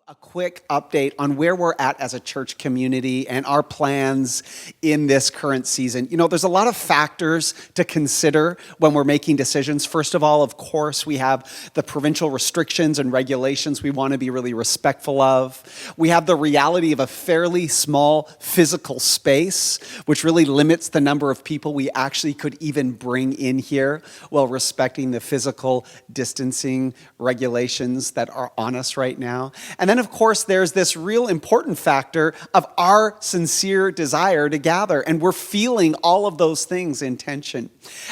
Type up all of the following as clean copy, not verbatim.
A quick update on where we're at as a church community and our plans in this current season. There's a lot of factors to consider when we're making decisions. First of all, of course, we have the provincial restrictions and regulations we want to be really respectful of. We have the reality of a fairly small physical space, which really limits the number of people we actually could even bring in here while respecting the physical distancing regulations that are on us right now. And then, of course, there's this real important factor of our sincere desire to gather, and we're feeling all of those things in tension.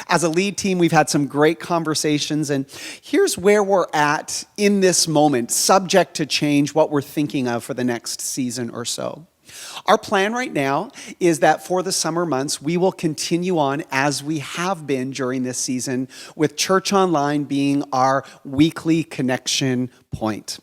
As a lead team, we've had some great conversations, and here's where we're at in this moment, subject to change what we're thinking of for the next season or so. Our plan right now is that for the summer months, we will continue on as we have been during this season, with Church Online being our weekly connection point.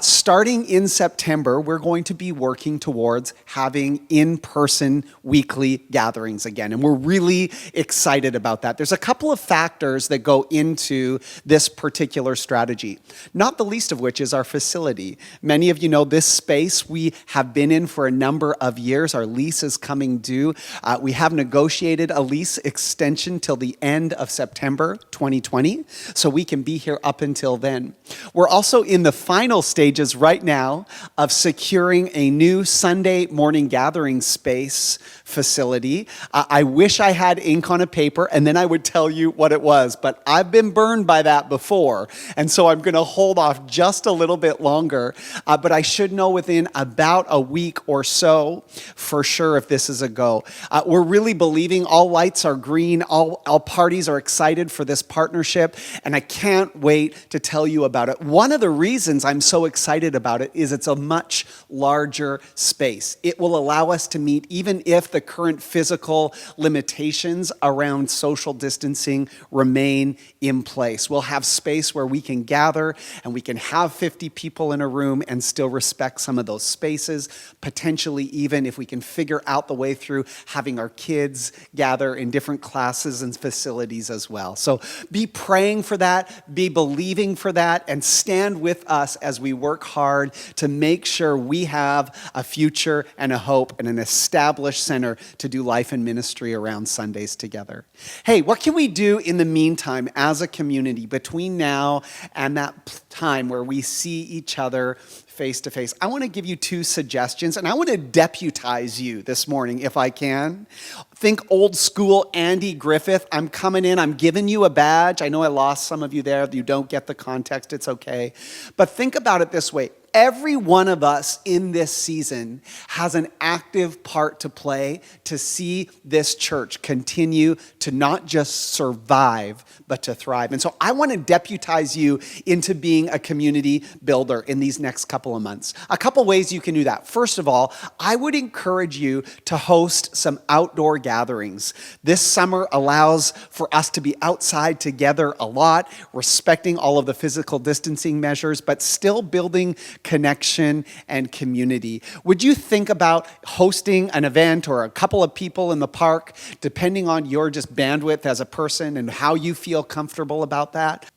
Starting in September, we're going to be working towards having in-person weekly gatherings again, and we're really excited about that. There's a couple of factors that go into this particular strategy, not the least of which is our facility. Many of you know this space we have been in for a number of years. Our lease is coming due. We have negotiated a lease extension till the end of September 2020, so we can be here up until then. We're also in the final stages right now of securing a new Sunday morning gathering space facility. I wish I had ink on a paper and then I would tell you what it was, but I've been burned by that before, and so I'm going to hold off just a little bit longer, but I should know within about a week or so for sure if this is a go. We're really believing all lights are green, all parties are excited for this partnership, and I can't wait to tell you about it. One of the reasons I'm so excited about it is it's a much larger space. It will allow us to meet even if the current physical limitations around social distancing remain in place. We'll have space where we can gather and we can have 50 people in a room and still respect some of those spaces, potentially even if we can figure out the way through having our kids gather in different classes and facilities as well. So be praying for that, be believing for that, and stand with us as we work hard to make sure we have a future and a hope and an established center to do life and ministry around Sundays together. Hey, what can we do in the meantime as a community between now and that time where we see each other face to face? I want to give you two suggestions, and I want to deputize you this morning if I can. Think old school Andy Griffith. I'm coming in, I'm giving you a badge. I know I lost some of you there. You don't get the context, it's okay. But think about it this way. Every one of us in this season has an active part to play to see this church continue to not just survive, but to thrive. And so I want to deputize you into being a community builder in these next couple of months. A couple ways you can do that. First of all, I would encourage you to host some outdoor gatherings. This summer allows for us to be outside together a lot, respecting all of the physical distancing measures, but still building connection and community. Would you think about hosting an event or a couple of people in the park, depending on your just bandwidth as a person and how you feel comfortable about that?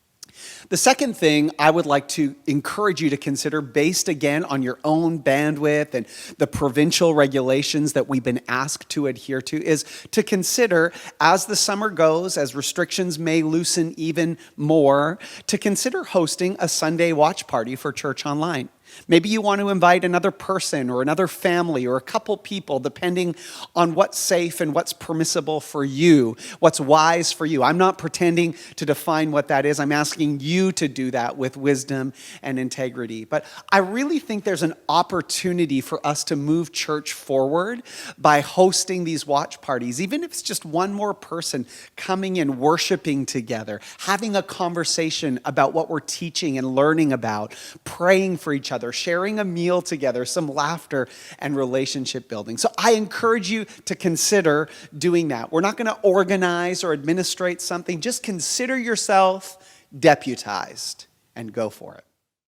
The second thing I would like to encourage you to consider, based again on your own bandwidth and the provincial regulations that we've been asked to adhere to, is to consider, as the summer goes, as restrictions may loosen even more, to consider hosting a Sunday watch party for Church Online. Maybe you want to invite another person or another family or a couple people, depending on what's safe and what's permissible for you, what's wise for you. I'm not pretending to define what that is. I'm asking you to do that with wisdom and integrity. But I really think there's an opportunity for us to move church forward by hosting these watch parties, even if it's just one more person coming in, worshiping together, having a conversation about what we're teaching and learning about, praying for each other, sharing a meal together, some laughter and relationship building. So I encourage you to consider doing that. We're not going to organize or administrate something. Just consider yourself deputized and go for it.